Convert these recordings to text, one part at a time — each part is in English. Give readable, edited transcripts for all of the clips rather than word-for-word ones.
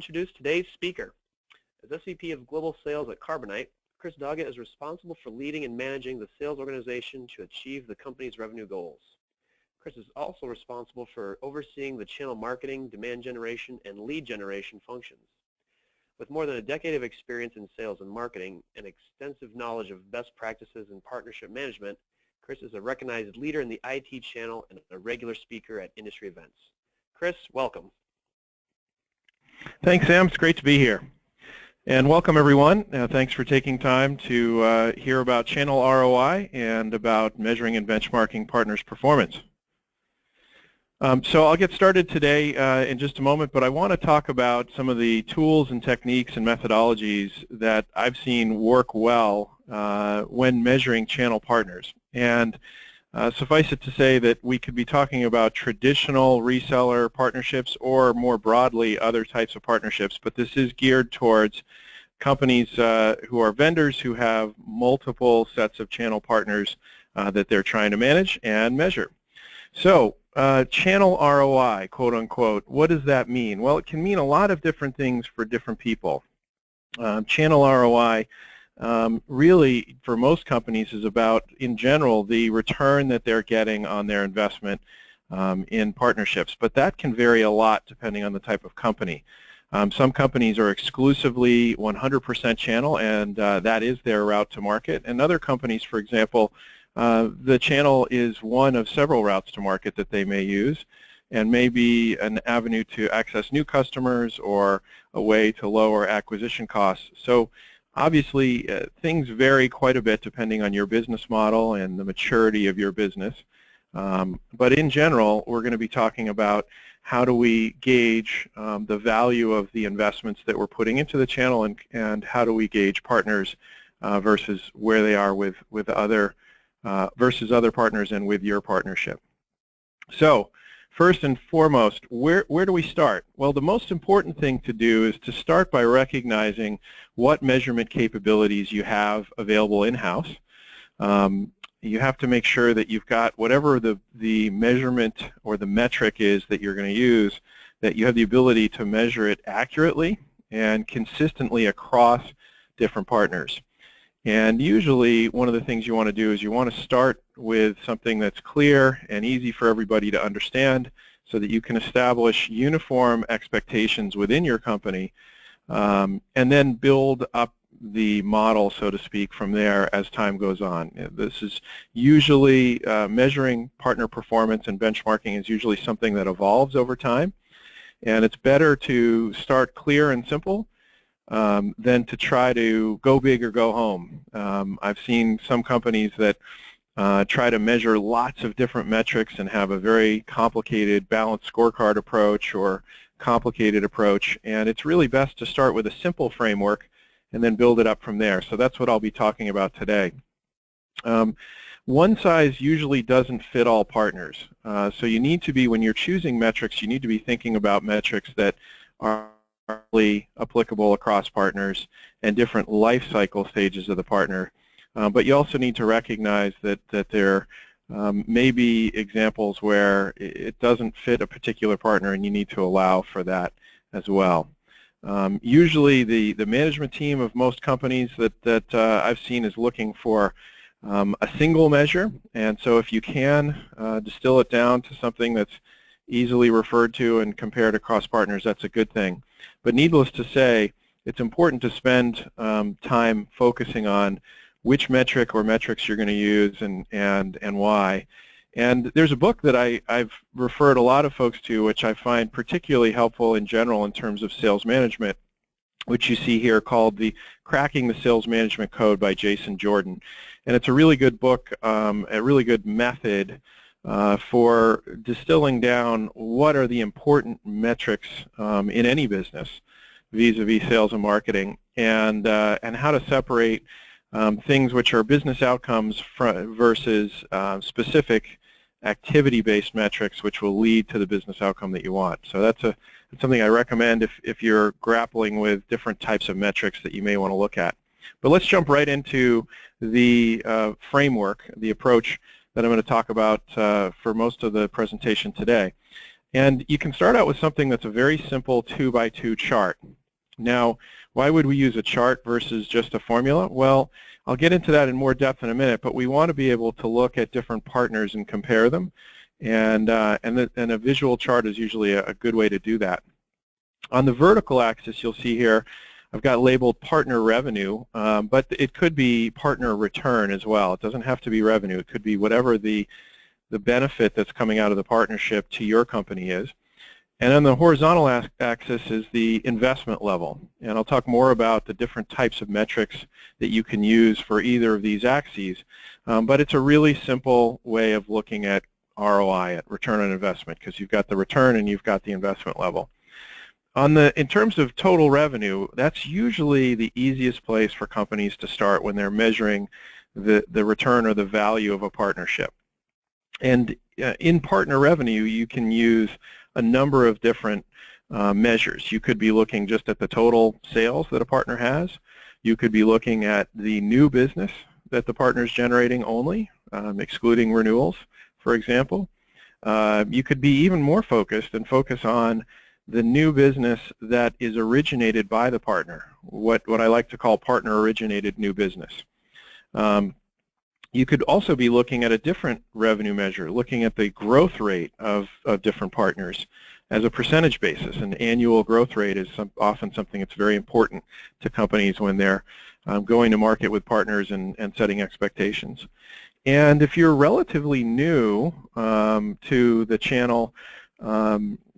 Introduce today's speaker. As SVP of Global Sales at Carbonite, Chris Doggett is responsible for leading and managing the sales organization to achieve the company's revenue goals. Chris is also responsible for overseeing the channel marketing, demand generation, and lead generation functions. With more than a decade of experience in sales and marketing and extensive knowledge of best practices in partnership management, Chris is a recognized leader in the IT channel and a regular speaker at industry events. Chris, welcome. Thanks, Sam. It's great to be here. And welcome, everyone. Thanks for taking time to hear about channel ROI and about measuring and benchmarking partners' performance. So I'll get started today in just a moment, but I want to talk about some of the tools and techniques and methodologies that I've seen work well when measuring channel partners. And suffice it to say that we could be talking about traditional reseller partnerships or more broadly other types of partnerships, but this is geared towards companies who are vendors who have multiple sets of channel partners that they're trying to manage and measure. So channel ROI, quote unquote, what does that mean? Well, it can mean a lot of different things for different people. Channel ROI really, for most companies, is about, in general, the return that they're getting on their investment in partnerships. But that can vary a lot depending on the type of company. Some companies are exclusively 100% channel, and that is their route to market. And other companies, for example, the channel is one of several routes to market that they may use and may be an avenue to access new customers or a way to lower acquisition costs. So obviously, things vary quite a bit depending on your business model and the maturity of your business. But in general, we're going to be talking about how do we gauge the value of the investments that we're putting into the channel, and how do we gauge partners versus where they are with other versus other partners and with your partnership. So first and foremost, where do we start? Well, the most important thing to do is to start by recognizing what measurement capabilities you have available in-house. You have to make sure that you've got whatever the measurement or the metric is that you're going to use, that you have the ability to measure it accurately and consistently across different partners. And usually one of the things you want to do is you want to start with something that's clear and easy for everybody to understand so that you can establish uniform expectations within your company and then build up the model, so to speak, from there as time goes on. This is usually measuring partner performance and benchmarking is usually something that evolves over time, and it's better to start clear and simple than to try to go big or go home. I've seen some companies that try to measure lots of different metrics and have a very complicated balanced scorecard approach or complicated approach, and it's really best to start with a simple framework and then build it up from there. So that's what I'll be talking about today. One size usually doesn't fit all partners. So you need to be, when you're choosing metrics, you need to be thinking about metrics that are applicable across partners and different life cycle stages of the partner. But you also need to recognize that there may be examples where it doesn't fit a particular partner and you need to allow for that as well. Usually the management team of most companies that I've seen is looking for a single measure, and so if you can distill it down to something that's easily referred to and compared across partners, that's a good thing. But needless to say, it's important to spend time focusing on which metric or metrics you're going to use and why. And there's a book that I've referred a lot of folks to, which I find particularly helpful in general in terms of sales management, which you see here, called the Cracking the Sales Management Code by Jason Jordan. And it's a really good book, a really good method for distilling down what are the important metrics in any business vis-a-vis sales and marketing, and how to separate things which are business outcomes versus specific activity-based metrics which will lead to the business outcome that you want. So that's something I recommend if you're grappling with different types of metrics that you may want to look at. But let's jump right into the framework, the approach that I'm going to talk about for most of the presentation today. And you can start out with something that's a very simple 2x2 chart. Now, why would we use a chart versus just a formula? Well, I'll get into that in more depth in a minute, but we want to be able to look at different partners and compare them, and a visual chart is usually a good way to do that. On the vertical axis, you'll see here, I've got labeled partner revenue, but it could be partner return as well. It doesn't have to be revenue. It could be whatever the benefit that's coming out of the partnership to your company is. And on the horizontal axis is the investment level. And I'll talk more about the different types of metrics that you can use for either of these axes. But it's a really simple way of looking at ROI, at return on investment, because you've got the return and you've got the investment level. In terms of total revenue, that's usually the easiest place for companies to start when they're measuring the return or the value of a partnership. And in partner revenue, you can use a number of different measures. You could be looking just at the total sales that a partner has. You could be looking at the new business that the partner is generating only, excluding renewals, for example. You could be even more focused and focus on the new business that is originated by the partner, what I like to call partner-originated new business. You could also be looking at a different revenue measure, looking at the growth rate of different partners as a percentage basis. An annual growth rate is often something that's very important to companies when they're going to market with partners and setting expectations. And if you're relatively new to the channel,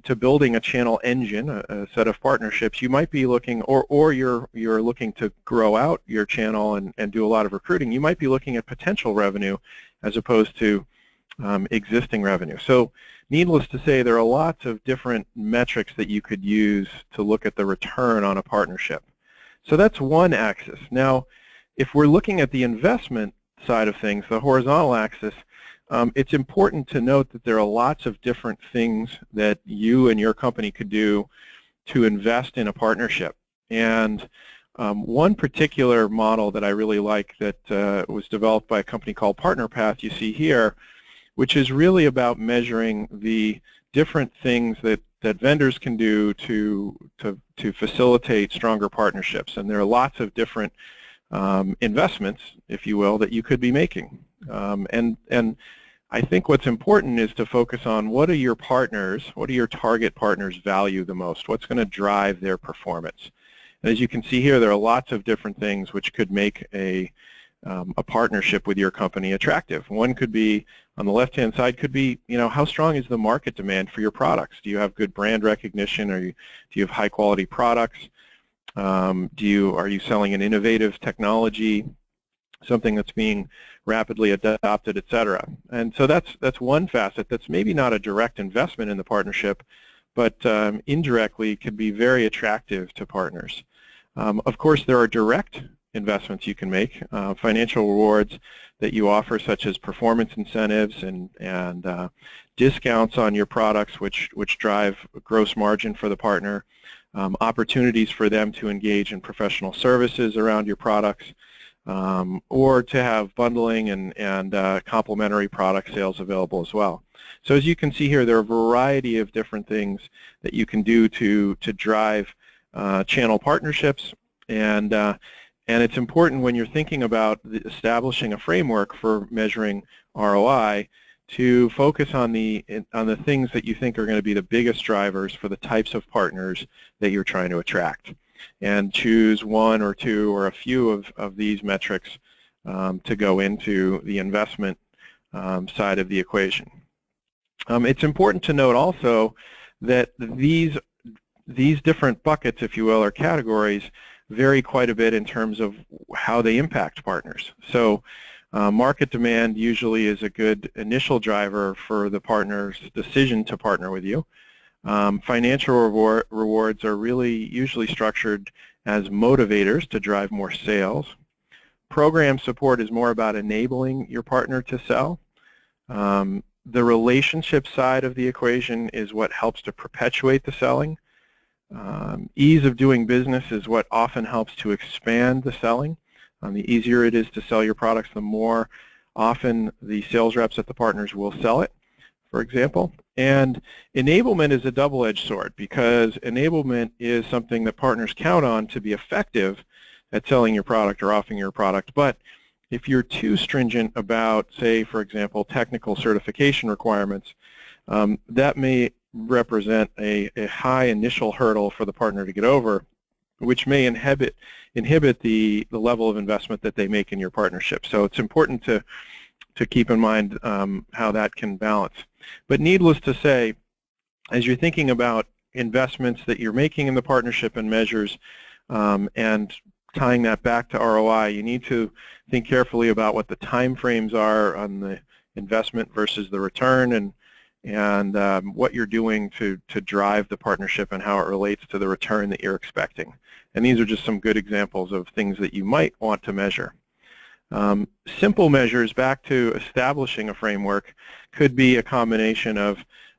to building a channel engine, a set of partnerships, you might be looking, or you're looking to grow out your channel and do a lot of recruiting, you might be looking at potential revenue as opposed to existing revenue. So needless to say, there are lots of different metrics that you could use to look at the return on a partnership. So that's one axis. Now, if we're looking at the investment side of things, the horizontal axis, it's important to note that there are lots of different things that you and your company could do to invest in a partnership. And one particular model that I really like that was developed by a company called PartnerPath, you see here, which is really about measuring the different things that vendors can do to facilitate stronger partnerships. And there are lots of different investments, if you will, that you could be making. And I think what's important is to focus on what do your partners, what do your target partners value the most? What's going to drive their performance? And as you can see here, there are lots of different things which could make a partnership with your company attractive. One could be, on the left-hand side, could be, how strong is the market demand for your products? Do you have good brand recognition? Do you have high-quality products? Are you selling an innovative technology, something that's being rapidly adopted, et cetera? And so that's one facet that's maybe not a direct investment in the partnership, but indirectly could be very attractive to partners. Of course, there are direct investments you can make, financial rewards that you offer, such as performance incentives and discounts on your products, which drive gross margin for the partner, opportunities for them to engage in professional services around your products, or to have bundling and complementary product sales available as well. So as you can see here, there are a variety of different things that you can do to drive channel partnerships, and it's important when you're thinking about establishing a framework for measuring ROI to focus on the things that you think are going to be the biggest drivers for the types of partners that you're trying to attract, and choose one or two or a few of these metrics to go into the investment side of the equation. It's important to note also that these different buckets, if you will, or categories, vary quite a bit in terms of how they impact partners. So market demand usually is a good initial driver for the partner's decision to partner with you. Financial rewards are really usually structured as motivators to drive more sales. Program support is more about enabling your partner to sell. The relationship side of the equation is what helps to perpetuate the selling. Ease of doing business is what often helps to expand the selling. The easier it is to sell your products, the more often the sales reps at the partners will sell it. for example. And enablement is a double-edged sword, because enablement is something that partners count on to be effective at selling your product or offering your product. But if you're too stringent about, say, for example, technical certification requirements, that may represent a high initial hurdle for the partner to get over, which may inhibit the level of investment that they make in your partnership. So it's important to keep in mind how that can balance. But needless to say, as you're thinking about investments that you're making in the partnership and measures, and tying that back to ROI, you need to think carefully about what the time frames are on the investment versus the return, and what you're doing to drive the partnership and how it relates to the return that you're expecting. And these are just some good examples of things that you might want to measure. Simple measures, back to establishing a framework, could be a combination of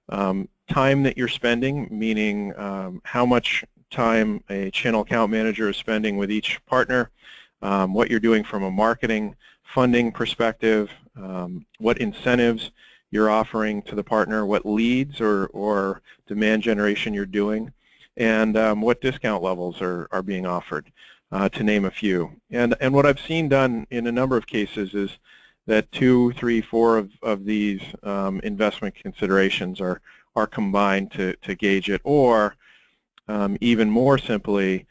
time that you're spending, meaning how much time a channel account manager is spending with each partner, what you're doing from a marketing funding perspective, what incentives you're offering to the partner, what leads or demand generation you're doing, and what discount levels are being offered, to name a few. And what I've seen done in a number of cases is that 2, 3, 4 of these investment considerations are combined to gauge it, or even more simply,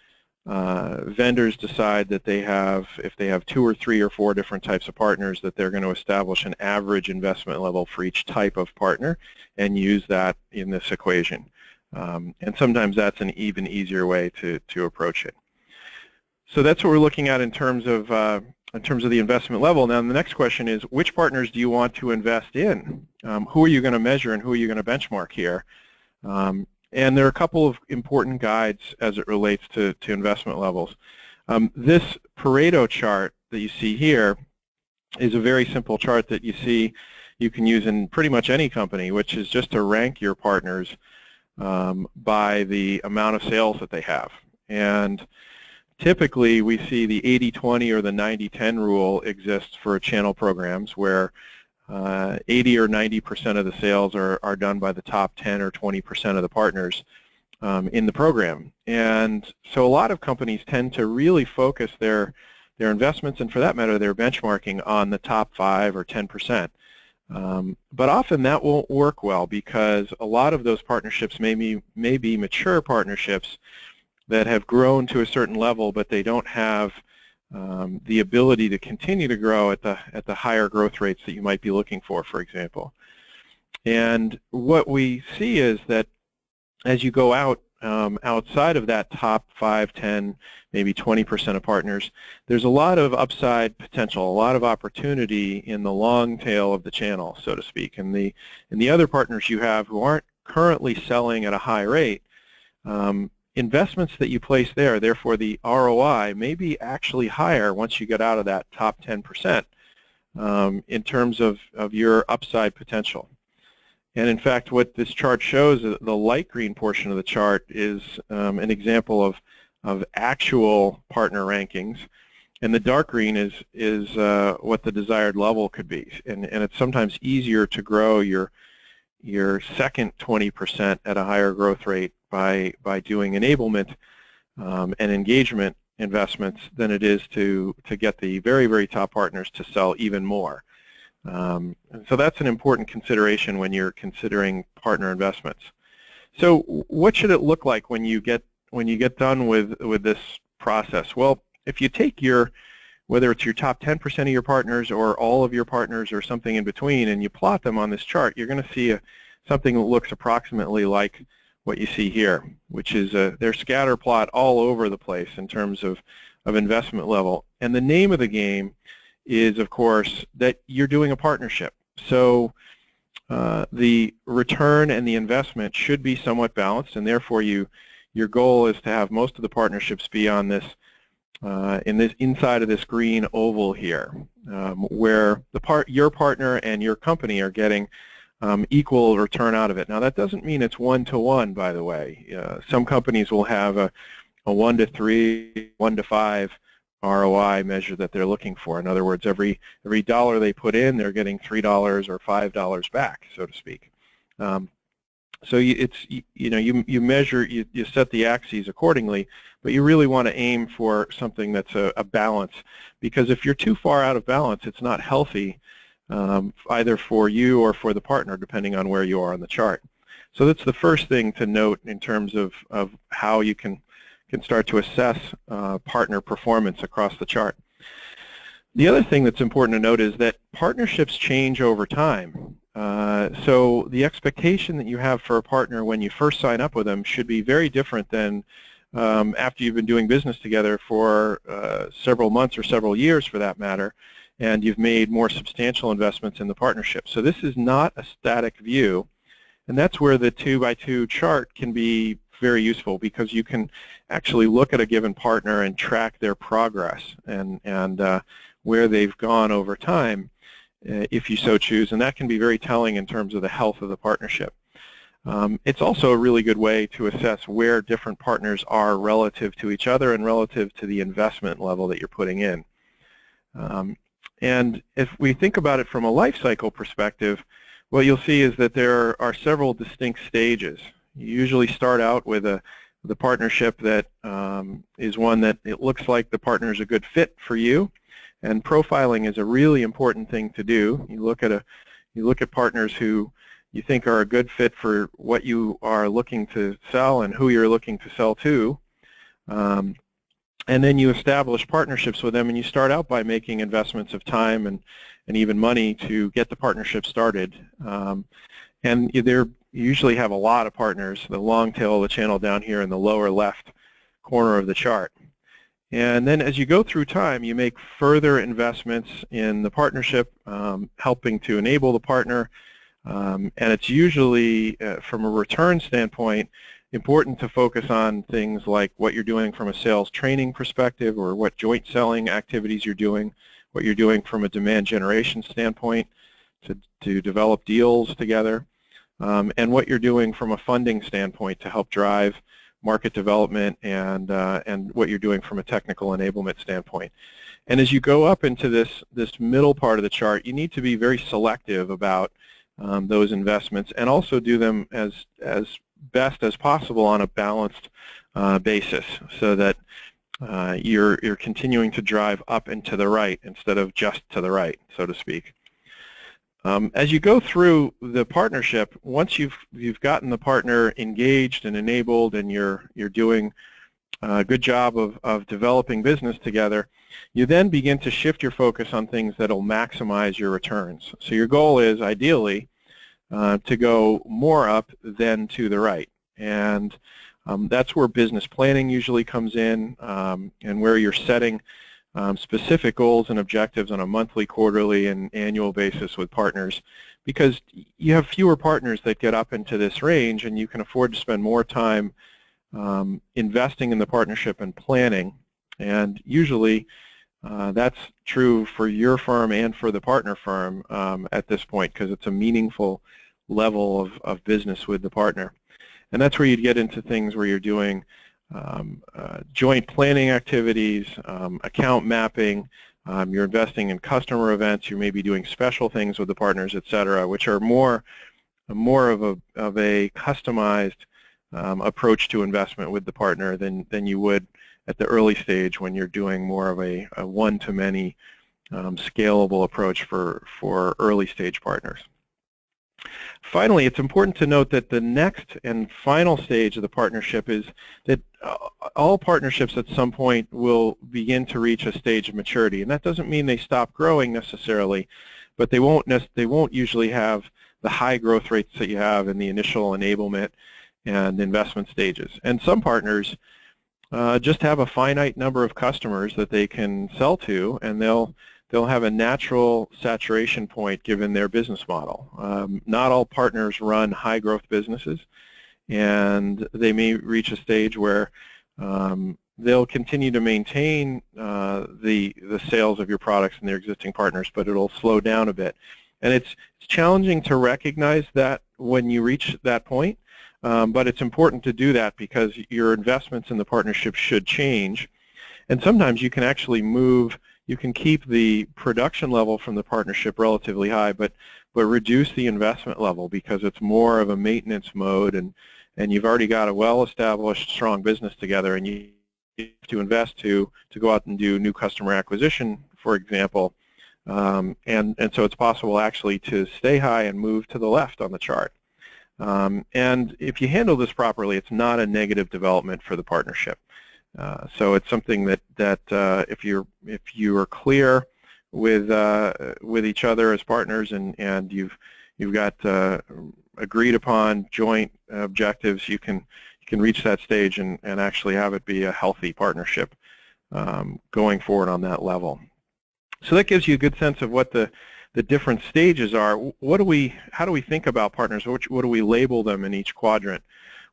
vendors decide that if they have 2 or 3 or 4 different types of partners, that they're going to establish an average investment level for each type of partner and use that in this equation. And sometimes that's an even easier way to approach it. So that's what we're looking at in terms of the investment level. Now, the next question is, which partners do you want to invest in? Who are you going to measure and who are you going to benchmark here? And there are a couple of important guides as it relates to investment levels. This Pareto chart that you see here is a very simple chart that you can use in pretty much any company, which is just to rank your partners by the amount of sales that they have. And typically, we see the 80-20 or the 90-10 rule exists for channel programs, where 80 or 90% of the sales are done by the top 10 or 20% of the partners in the program. And so a lot of companies tend to really focus their investments, and for that matter, their benchmarking, on the top 5 or 10%. But often that won't work well, because a lot of those partnerships may be mature partnerships that have grown to a certain level, but they don't have the ability to continue to grow at the higher growth rates that you might be looking for example. And what we see is that as you go outside of that top 5, 10, maybe 20% of partners, there's a lot of upside potential, a lot of opportunity in the long tail of the channel, so to speak. And the other partners you have who aren't currently selling at a high rate, investments that you place there, therefore the ROI may be actually higher once you get out of that top 10% in terms of your upside potential. And in fact, what this chart shows, the light green portion of the chart, is an example of actual partner rankings, and the dark green is what the desired level could be. And it's sometimes easier to grow your second 20% at a higher growth rate by doing enablement and engagement investments than it is to get the very, very top partners to sell even more. And so that's an important consideration when you're considering partner investments. So what should it look like when you get done with this process? Well, if you take whether it's your top 10% of your partners or all of your partners or something in between, and you plot them on this chart, you're going to see something that looks approximately like what you see here, which is their scatter plot all over the place in terms of investment level. And the name of the game is, of course, that you're doing a partnership. So the return and the investment should be somewhat balanced, and therefore your goal is to have most of the partnerships be on this inside of this green oval here, where your partner and your company are getting equal return out of it. Now, that doesn't mean it's 1-to-1, by the way. Some companies will have a 1-to-3, 1-to-5 ROI measure that they're looking for. In other words, every dollar they put in, they're getting $3 or $5 back, so to speak. So you measure, you set the axes accordingly, but you really want to aim for something that's a balance, because if you're too far out of balance, it's not healthy, either for you or for the partner, depending on where you are on the chart. So that's the first thing to note in terms of how you can start to assess partner performance across the chart. The other thing that's important to note is that partnerships change over time. So the expectation that you have for a partner when you first sign up with them should be very different than after you've been doing business together for several months or several years, for that matter, and you've made more substantial investments in the partnership. So this is not a static view, and that's where the 2x2 chart can be very useful, because you can actually look at a given partner and track their progress and where they've gone over time, if you so choose, and that can be very telling in terms of the health of the partnership. It's also a really good way to assess where different partners are relative to each other and relative to the investment level that you're putting in. And if we think about it from a life cycle perspective, what you'll see is that there are several distinct stages. You usually start out with the partnership that is one that it looks like the partner is a good fit for you. And profiling is a really important thing to do. You look at partners who you think are a good fit for what you are looking to sell and who you're looking to sell to. And then you establish partnerships with them, and you start out by making investments of time and even money to get the partnership started. And you usually have a lot of partners, the long tail of the channel down here in the lower left corner of the chart. And then as you go through time, you make further investments in the partnership, helping to enable the partner. And it's usually, from a return standpoint, important to focus on things like what you're doing from a sales training perspective, or what joint selling activities you're doing, what you're doing from a demand generation standpoint to develop deals together, and what you're doing from a funding standpoint to help drive market development, and what you're doing from a technical enablement standpoint. And as you go up into this middle part of the chart, you need to be very selective about those investments, and also do them as best as possible on a balanced basis, so that you're continuing to drive up and to the right instead of just to the right, so to speak. As you go through the partnership, once you've gotten the partner engaged and enabled, and you're doing a good job of developing business together, you then begin to shift your focus on things that will maximize your returns. So your goal is ideally to go more up than to the right, and that's where business planning usually comes in, and where you're setting specific goals and objectives on a monthly, quarterly, and annual basis with partners, because you have fewer partners that get up into this range, and you can afford to spend more time investing in the partnership and planning. And usually that's true for your firm and for the partner firm at this point, because it's a meaningful level of business with the partner. And that's where you'd get into things where you're doing joint planning activities, account mapping, you're investing in customer events, you may be doing special things with the partners, etc., which are more of a customized approach to investment with the partner than you would at the early stage, when you're doing more of a one-to-many scalable approach for early stage partners. Finally, it's important to note that the next and final stage of the partnership is that all partnerships at some point will begin to reach a stage of maturity, and that doesn't mean they stop growing necessarily, but they won't usually have the high growth rates that you have in the initial enablement and investment stages. And some partners just have a finite number of customers that they can sell to, and they'll have a natural saturation point given their business model. Not all partners run high growth businesses, and they may reach a stage where they'll continue to maintain the sales of your products and their existing partners, but it'll slow down a bit. And it's challenging to recognize that when you reach that point, but it's important to do that because your investments in the partnership should change. And sometimes you can actually move you can keep the production level from the partnership relatively high, but reduce the investment level because it's more of a maintenance mode, and you've already got a well-established, strong business together, and you have to invest to go out and do new customer acquisition, for example, and so it's possible actually to stay high and move to the left on the chart. And if you handle this properly, it's not a negative development for the partnership. So it's something that if you are clear with each other as partners, and you've got agreed upon joint objectives, you can reach that stage and actually have it be a healthy partnership going forward on that level. So that gives you a good sense of what the different stages are. How do we think about partners? What do we label them in each quadrant?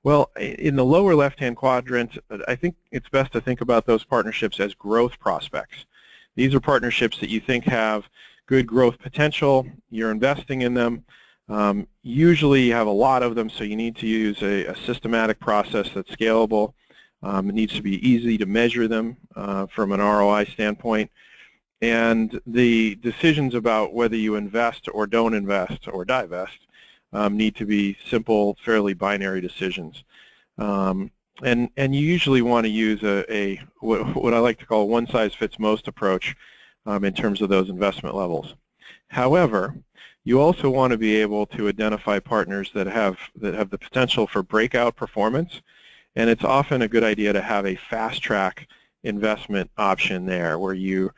Well, in the lower left-hand quadrant, I think it's best to think about those partnerships as growth prospects. These are partnerships that you think have good growth potential. You're investing in them. Usually you have a lot of them, so you need to use a systematic process that's scalable. It needs to be easy to measure them from an ROI standpoint. And the decisions about whether you invest or don't invest or divest need to be simple, fairly binary decisions. And you usually want to use what I like to call a one-size-fits-most approach in terms of those investment levels. However, you also want to be able to identify partners that have the potential for breakout performance, and it's often a good idea to have a fast-track investment option there, where your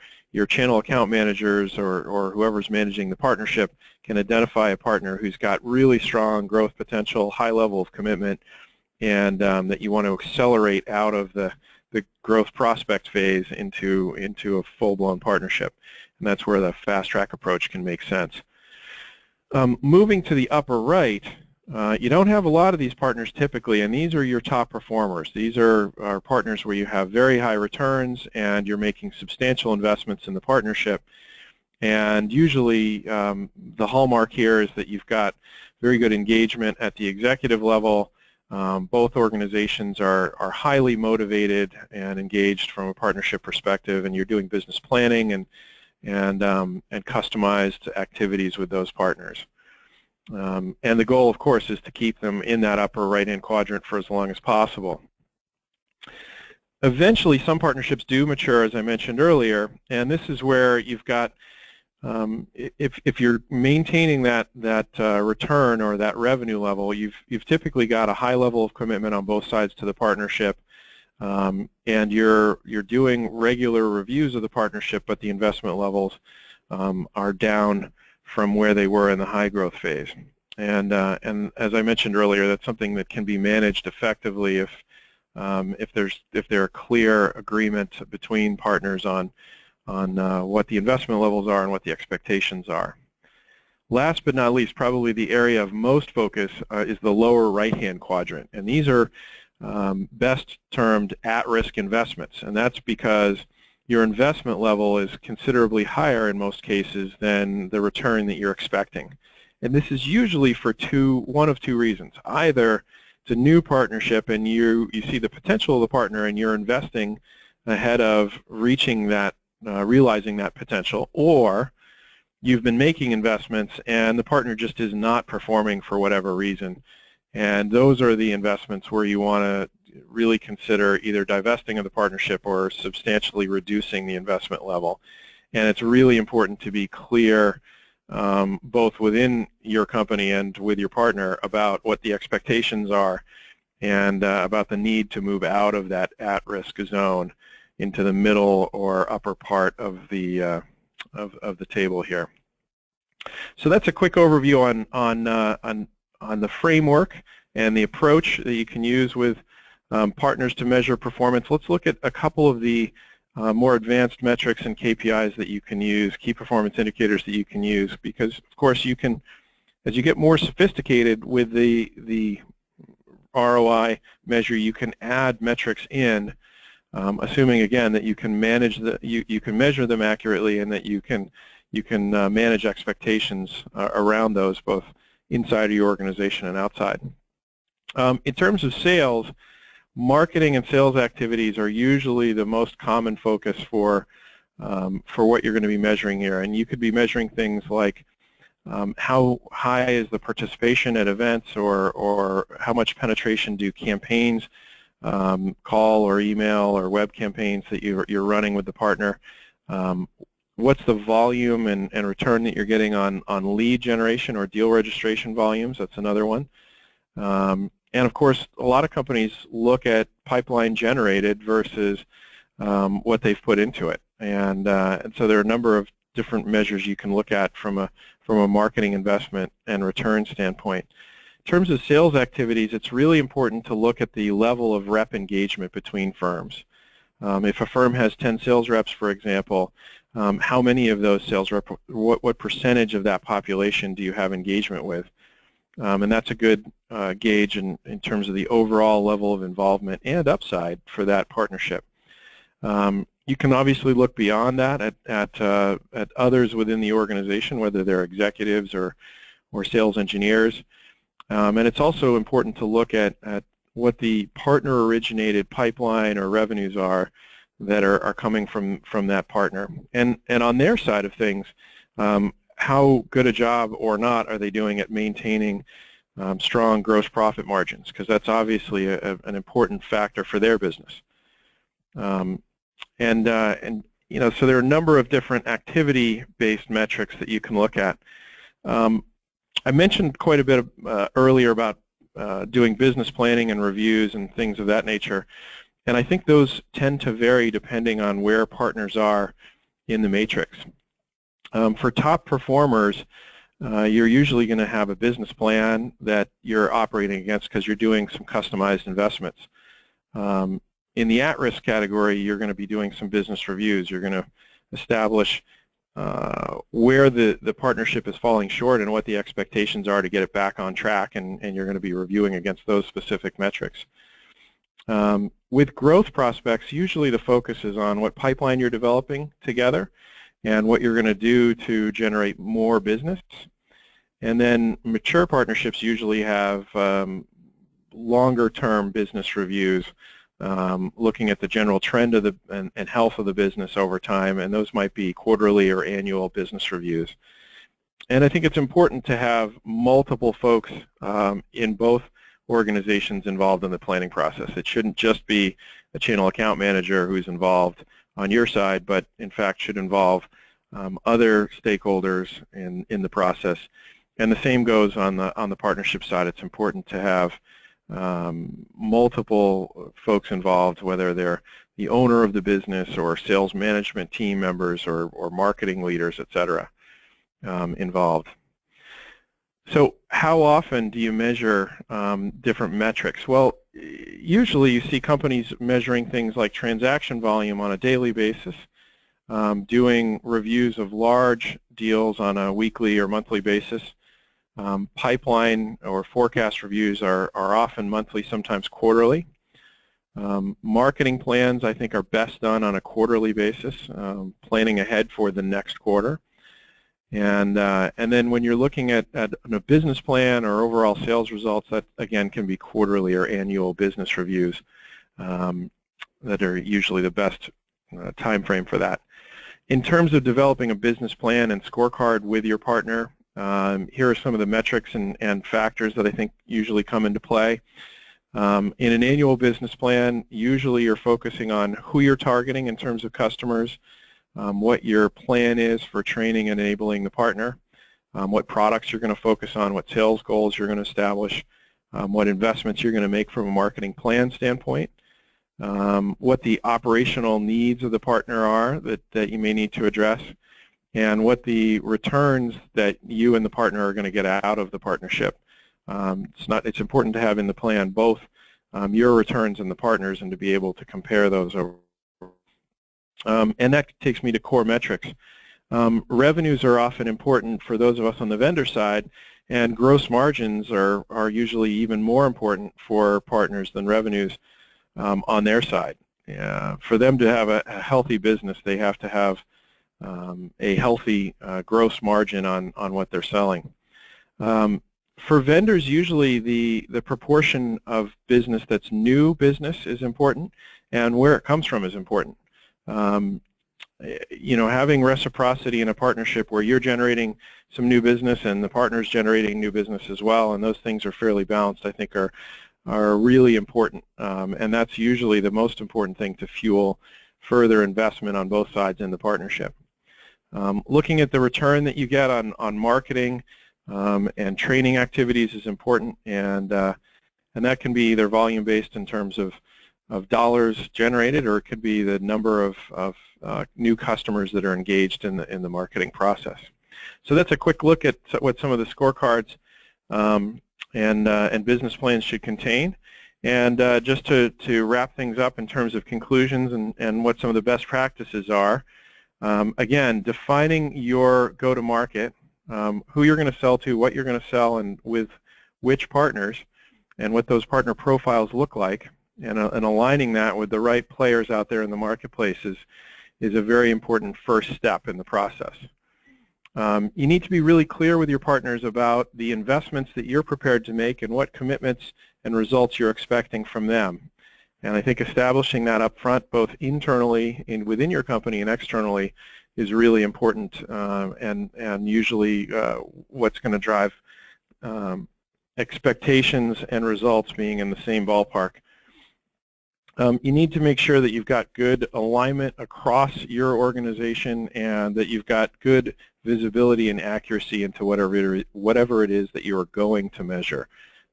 channel account managers or whoever's managing the partnership can identify a partner who's got really strong growth potential, high level of commitment, and that you want to accelerate out of the growth prospect phase into a full-blown partnership. And that's where the fast-track approach can make sense. Moving to the upper right, you don't have a lot of these partners typically, and these are your top performers. These are partners where you have very high returns and you're making substantial investments in the partnership. And usually the hallmark here is that you've got very good engagement at the executive level. Both organizations are highly motivated and engaged from a partnership perspective, and you're doing business planning and customized activities with those partners. And the goal, of course, is to keep them in that upper right-hand quadrant for as long as possible. Eventually, some partnerships do mature, as I mentioned earlier, and this is where you've got, if you're maintaining that return or that revenue level, you've typically got a high level of commitment on both sides to the partnership, and you're doing regular reviews of the partnership, but the investment levels are down from where they were in the high growth phase. And as I mentioned earlier, that's something that can be managed effectively if there are clear agreement between partners on what the investment levels are and what the expectations are. Last but not least, probably the area of most focus is the lower right-hand quadrant, and these are best termed at-risk investments, and that's because your investment level is considerably higher in most cases than the return that you're expecting. And this is usually for one of two reasons. Either it's a new partnership and you see the potential of the partner and you're investing ahead of reaching that, realizing that potential, or you've been making investments and the partner just is not performing for whatever reason. And those are the investments where you want to really consider either divesting of the partnership or substantially reducing the investment level. And it's really important to be clear both within your company and with your partner about what the expectations are and about the need to move out of that at-risk zone into the middle or upper part of the table here. So that's a quick overview on the framework and the approach that you can use with partners to measure performance. Let's look at a couple of the more advanced metrics and KPIs that you can use, key performance indicators that you can use, because of course you can, as you get more sophisticated with the ROI measure, you can add metrics in, assuming again that you can manage you can measure them accurately and that you can manage expectations around those both inside of your organization and outside. In terms of sales, marketing and sales activities are usually the most common focus for for what you're going to be measuring here. And you could be measuring things like how high is the participation at events, or how much penetration do campaigns, call or email or web campaigns that you're running with the partner. What's the volume and return that you're getting on lead generation or deal registration volumes? That's another one. And of course, a lot of companies look at pipeline generated versus what they've put into it. And so there are a number of different measures you can look at from a marketing investment and return standpoint. In terms of sales activities, it's really important to look at the level of rep engagement between firms. If a firm has 10 sales reps, for example, how many of those sales reps, what percentage of that population do you have engagement with? And that's a good gauge in terms of the overall level of involvement and upside for that partnership. You can obviously look beyond that at others within the organization, whether they're executives or sales engineers. And it's also important to look at what the partner-originated pipeline or revenues are that are coming from that partner. And on their side of things, how good a job or not are they doing at maintaining strong gross profit margins, because that's obviously an important factor for their business. And you know, so there are a number of different activity-based metrics that you can look at. I mentioned quite a bit earlier about doing business planning and reviews and things of that nature, and I think those tend to vary depending on where partners are in the matrix. For top performers, you're usually going to have a business plan that you're operating against because you're doing some customized investments. In the at-risk category, you're going to be doing some business reviews. You're going to establish where the partnership is falling short and what the expectations are to get it back on track, and you're going to be reviewing against those specific metrics. With growth prospects, usually the focus is on what pipeline you're developing together and what you're going to do to generate more business. And then mature partnerships usually have longer-term business reviews, looking at the general trend of and health of the business over time, and those might be quarterly or annual business reviews. And I think it's important to have multiple folks in both organizations involved in the planning process. It shouldn't just be a channel account manager who's involved on your side, but in fact should involve other stakeholders in the process. And the same goes on the partnership side. It's important to have multiple folks involved, whether they're the owner of the business or sales management team members or marketing leaders, etc., involved. So how often do you measure different metrics? Well, usually you see companies measuring things like transaction volume on a daily basis, doing reviews of large deals on a weekly or monthly basis. Pipeline or forecast reviews are often monthly, sometimes quarterly. Marketing plans, I think, are best done on a quarterly basis, planning ahead for the next quarter. And then when you're looking at a business plan or overall sales results, that again can be quarterly or annual business reviews that are usually the best time frame for that. In terms of developing a business plan and scorecard with your partner, here are some of the metrics and factors that I think usually come into play. In an annual business plan, usually you're focusing on who you're targeting in terms of customers, what your plan is for training and enabling the partner, what products you're going to focus on, what sales goals you're going to establish, what investments you're going to make from a marketing plan standpoint, what the operational needs of the partner are that you may need to address, and what the returns that you and the partner are going to get out of the partnership. It's important to have in the plan both your returns and the partners, and to be able to compare those over. And that takes me to core metrics. Revenues are often important for those of us on the vendor side, and gross margins are usually even more important for partners than revenues on their side. For them to have a healthy business, they have to have a healthy gross margin on what they're selling. For vendors, usually the proportion of business that's new business is important, and where it comes from is important. having reciprocity in a partnership where you're generating some new business and the partner's generating new business as well, and those things are fairly balanced, I think are really important. And that's usually the most important thing to fuel further investment on both sides in the partnership. Looking at the return that you get on marketing and training activities is important, and that can be either volume-based in terms of dollars generated, or it could be the number of new customers that are engaged in the marketing process. So that's a quick look at what some of the scorecards and business plans should contain. And just to wrap things up in terms of conclusions and what some of the best practices are, again, defining your go-to-market, who you're going to sell to, what you're going to sell, and with which partners, and what those partner profiles look like, and aligning that with the right players out there in the marketplace is a very important first step in the process. You need to be really clear with your partners about the investments that you're prepared to make and what commitments and results you're expecting from them. And I think establishing that up front, both internally within your company and externally, is really important, and usually what's going to drive expectations and results being in the same ballpark. You need to make sure that you've got good alignment across your organization and that you've got good visibility and accuracy into whatever it is that you are going to measure.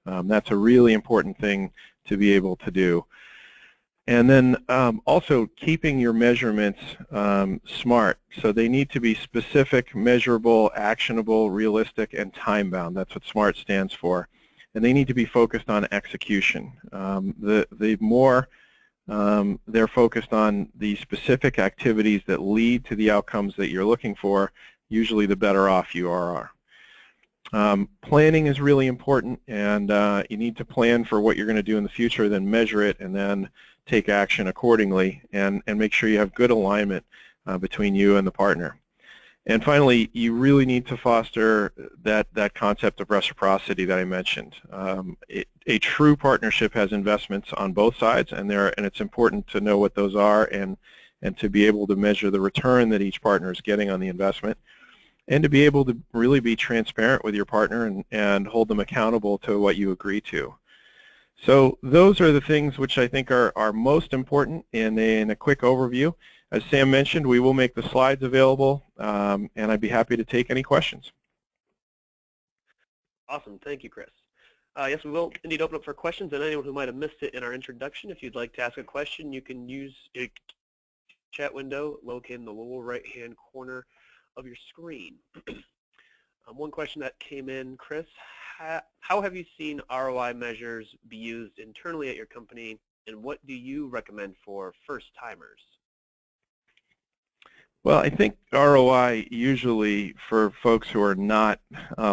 That's a really important thing to be able to do. And then also keeping your measurements smart. So they need to be specific, measurable, actionable, realistic, and time-bound. That's what SMART stands for. And they need to be focused on execution. The more they're focused on the specific activities that lead to the outcomes that you're looking for, usually the better off you are. Planning is really important, and you need to plan for what you're going to do in the future, then measure it, and then take action accordingly, and make sure you have good alignment between you and the partner. And finally, you really need to foster that concept of reciprocity that I mentioned. A true partnership has investments on both sides, and it's important to know what those are and to be able to measure the return that each partner is getting on the investment, and to be able to really be transparent with your partner and hold them accountable to what you agree to. So those are the things which I think are most important in a quick overview. As Sam mentioned, we will make the slides available, and I'd be happy to take any questions. Awesome. Thank you, Chris. Yes, we will indeed open up for questions, and anyone who might have missed it in our introduction, if you'd like to ask a question, you can use a chat window located in the lower right-hand corner of your screen. One question that came in, Chris, how have you seen ROI measures be used internally at your company, and what do you recommend for first-timers? Well, I think ROI usually for folks who are not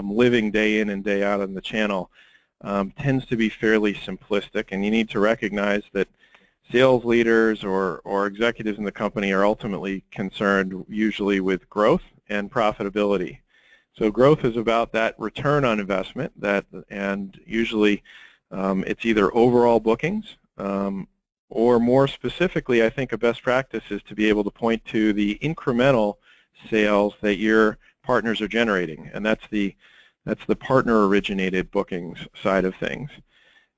living day in and day out on the channel tends to be fairly simplistic, and you need to recognize that sales leaders or executives in the company are ultimately concerned usually with growth and profitability. So growth is about that return on investment, and usually it's either overall bookings, or more specifically, I think a best practice is to be able to point to the incremental sales that your partners are generating, and that's the partner-originated bookings side of things.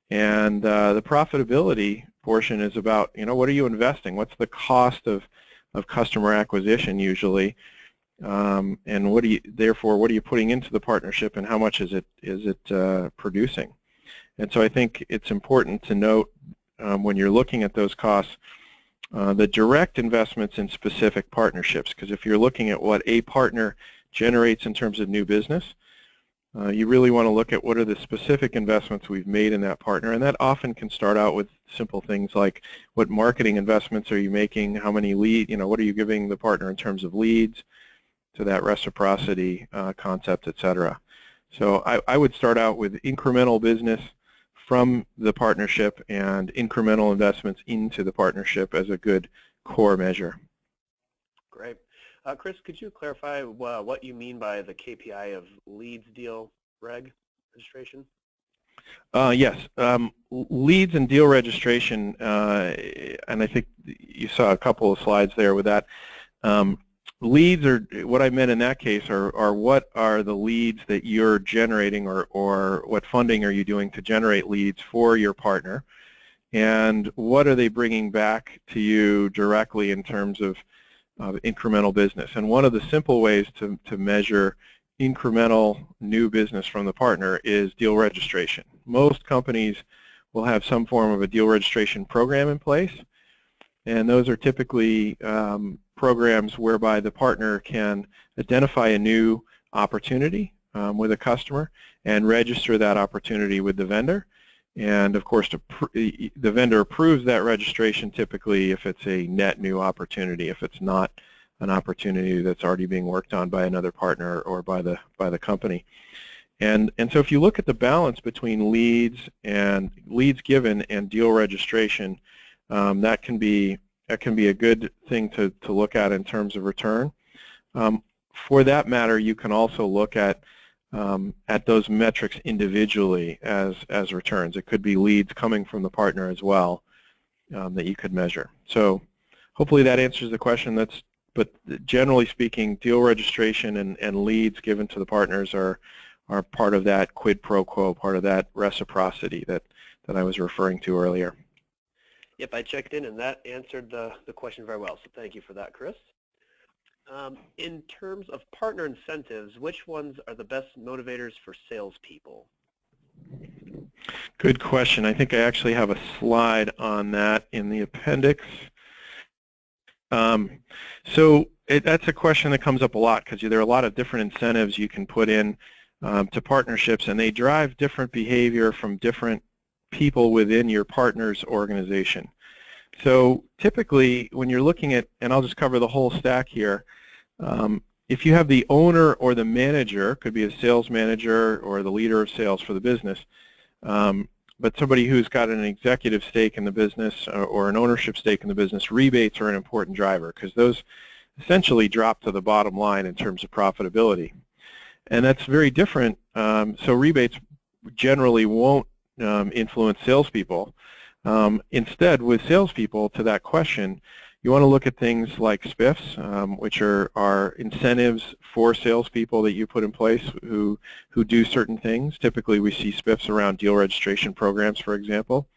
And the profitability portion is about, what are you investing? What's the cost of customer acquisition usually? And what are you putting into the partnership, and how much is it producing? And so I think it's important to note when you're looking at those costs, the direct investments in specific partnerships, because if you're looking at what a partner generates in terms of new business, you really want to look at what are the specific investments we've made in that partner, and that often can start out with simple things like what marketing investments are you making, how many leads, what are you giving the partner in terms of leads, to that reciprocity concept, etc. So I would start out with incremental business from the partnership and incremental investments into the partnership as a good core measure. Great. Chris, could you clarify what you mean by the KPI of leads deal reg registration? Yes. Leads and deal registration, and I think you saw a couple of slides there with that. Leads are, what I meant in that case are what are the leads that you're generating, or what funding are you doing to generate leads for your partner, and what are they bringing back to you directly in terms of incremental business. And one of the simple ways to measure incremental new business from the partner is deal registration. Most companies will have some form of a deal registration program in place, and those are typically programs whereby the partner can identify a new opportunity with a customer and register that opportunity with the vendor. And of course, the vendor approves that registration typically if it's a net new opportunity, if it's not an opportunity that's already being worked on by another partner or by the company. And so if you look at the balance between leads given and deal registration, that can be a good thing to look at in terms of return. For that matter, you can also look at those metrics individually as returns. It could be leads coming from the partner as well that you could measure. So hopefully that answers the question. But generally speaking, deal registration and leads given to the partners are part of that quid pro quo, part of that reciprocity that I was referring to earlier. Yep, I checked in, and that answered the question very well, so thank you for that, Chris. In terms of partner incentives, which ones are the best motivators for salespeople? Good question. I think I actually have a slide on that in the appendix. That's a question that comes up a lot because there are a lot of different incentives you can put in to partnerships, and they drive different behavior from different people within your partner's organization. So typically when you're looking at, and I'll just cover the whole stack here, if you have the owner or the manager, could be a sales manager or the leader of sales for the business, but somebody who's got an executive stake in the business or an ownership stake in the business, rebates are an important driver because those essentially drop to the bottom line in terms of profitability. And that's very different. So rebates generally won't influence salespeople. Instead, with salespeople, to that question, you want to look at things like SPIFs, which are incentives for salespeople that you put in place who do certain things. Typically, we see SPIFs around deal registration programs, for example.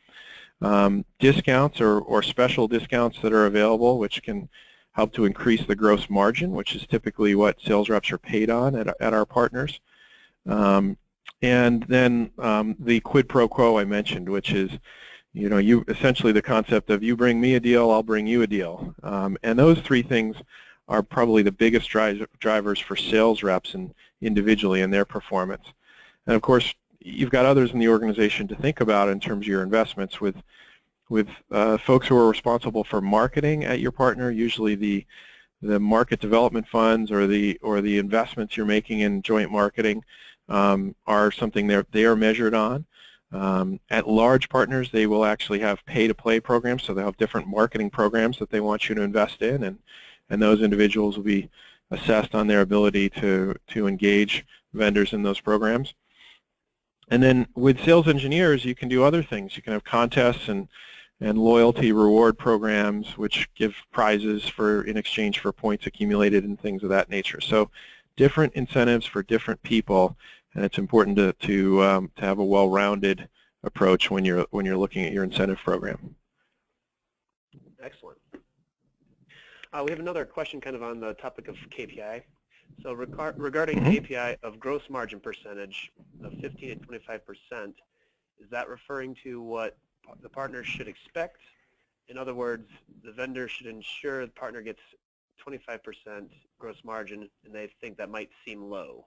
Discounts or special discounts that are available, which can help to increase the gross margin, which is typically what sales reps are paid on at our partners. And then the quid pro quo I mentioned, which is, you essentially the concept of you bring me a deal, I'll bring you a deal. And those three things are probably the biggest drivers for sales reps and individually in their performance. And of course, you've got others in the organization to think about in terms of your investments with folks who are responsible for marketing at your partner. Usually the market development funds or the investments you're making in joint marketing are something they are measured on. At large partners, they will actually have pay-to-play programs, so they'll have different marketing programs that they want you to invest in, and those individuals will be assessed on their ability to engage vendors in those programs. And then with sales engineers, you can do other things. You can have contests and loyalty reward programs, which give prizes in exchange for points accumulated and things of that nature. So different incentives for different people. And it's important to have a well-rounded approach when you're looking at your incentive program. Excellent. We have another question kind of on the topic of KPI. So regarding KPI of gross margin percentage of 15 to 25%, is that referring to what the partner should expect? In other words, the vendor should ensure the partner gets 25% gross margin, and they think that might seem low.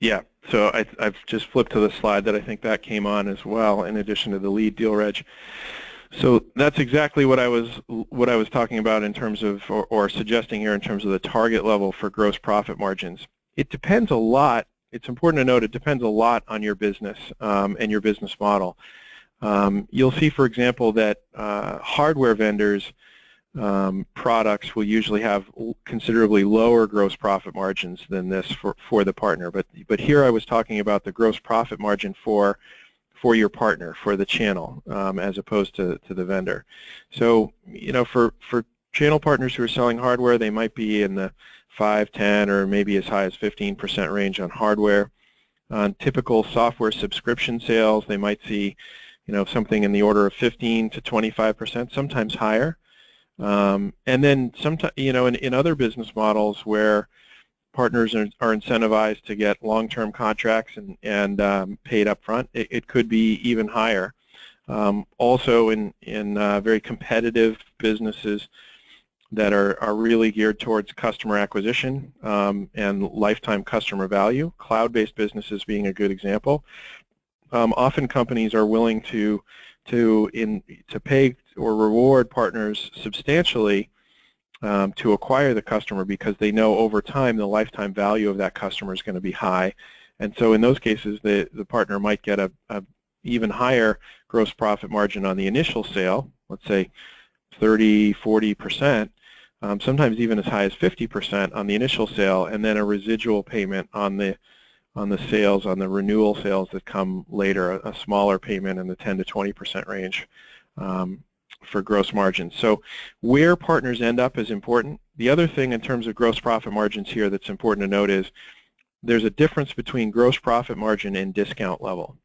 Yeah, so I've just flipped to the slide that I think that came on as well, in addition to the lead deal reg. So that's exactly what I was talking about in terms of, or suggesting here in terms of the target level for gross profit margins. It depends a lot. It's important to note it depends a lot on your business and your business model. You'll see, for example, that hardware vendors' products will usually have considerably lower gross profit margins than this for the partner. But here I was talking about the gross profit margin for your partner, for the channel, as opposed to the vendor. So, for channel partners who are selling hardware, they might be in the 5, 10, or maybe as high as 15% range on hardware. On typical software subscription sales, they might see, something in the order of 15 to 25%, sometimes higher. And then sometimes, in other business models where partners are incentivized to get long-term contracts and paid up front, it could be even higher. Also in very competitive businesses that are really geared towards customer acquisition and lifetime customer value, cloud-based businesses being a good example. Often companies are willing to pay or reward partners substantially to acquire the customer because they know over time the lifetime value of that customer is going to be high. And so in those cases, the partner might get a even higher gross profit margin on the initial sale, let's say 30, 40%, sometimes even as high as 50% on the initial sale, and then a residual payment on the sales, on the renewal sales that come later, a smaller payment in the 10 to 20% range for gross margins. So where partners end up is important. The other thing in terms of gross profit margins here that's important to note is there's a difference between gross profit margin and discount level.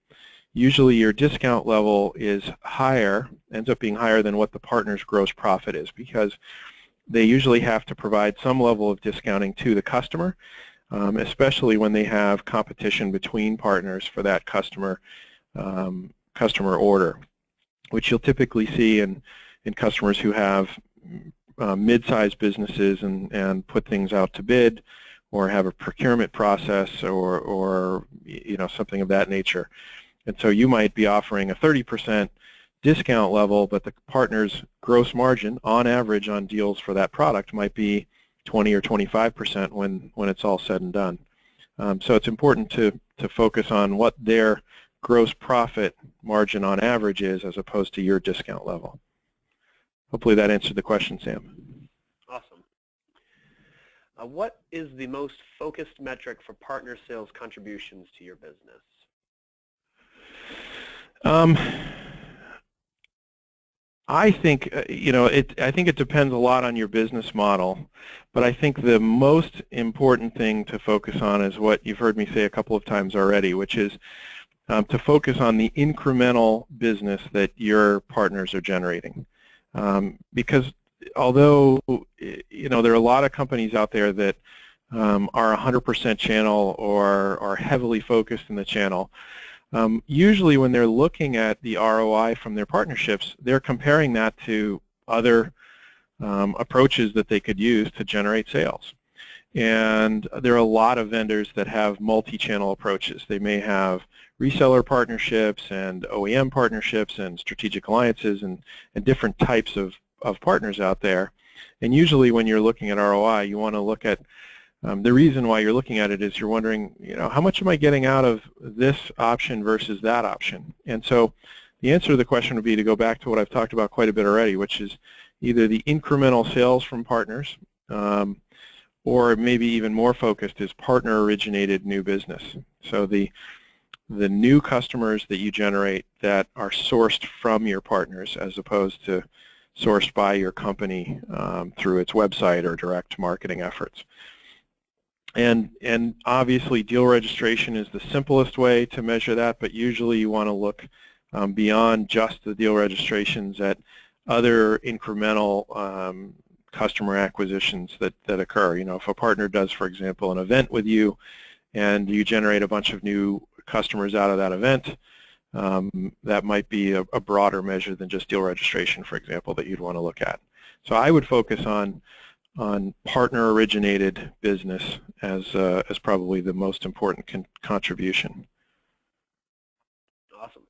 Usually your discount level is higher, ends up being higher than what the partner's gross profit is, because they usually have to provide some level of discounting to the customer, especially when they have competition between partners for that customer order, which you'll typically see in customers who have mid-sized businesses and put things out to bid, or have a procurement process, or something of that nature. And so you might be offering a 30% discount level, but the partner's gross margin on average on deals for that product might be 20 or 25% when it's all said and done. So it's important to focus on what their gross profit margin on average is as opposed to your discount level. Hopefully that answered the question, Sam. Awesome. What is the most focused metric for partner sales contributions to your business? I think I think it depends a lot on your business model, but I think the most important thing to focus on is what you've heard me say a couple of times already, which is to focus on the incremental business that your partners are generating. Because although there are a lot of companies out there that are 100% channel or are heavily focused in the channel, usually when they're looking at the ROI from their partnerships, they're comparing that to other approaches that they could use to generate sales. And there are a lot of vendors that have multi-channel approaches. They may have reseller partnerships and OEM partnerships and strategic alliances and different types of partners out there. And usually when you're looking at ROI, you want to look at the reason why you're looking at it is you're wondering, how much am I getting out of this option versus that option? And so the answer to the question would be to go back to what I've talked about quite a bit already, which is either the incremental sales from partners, or maybe even more focused is partner-originated new business. So the new customers that you generate that are sourced from your partners as opposed to sourced by your company through its website or direct marketing efforts. And obviously deal registration is the simplest way to measure that, but usually you want to look beyond just the deal registrations at other incremental customer acquisitions that occur. If a partner does, for example, an event with you and you generate a bunch of new customers out of that event, that might be a broader measure than just deal registration, for example, that you'd want to look at. So I would focus on partner-originated business as probably the most important contribution. Awesome.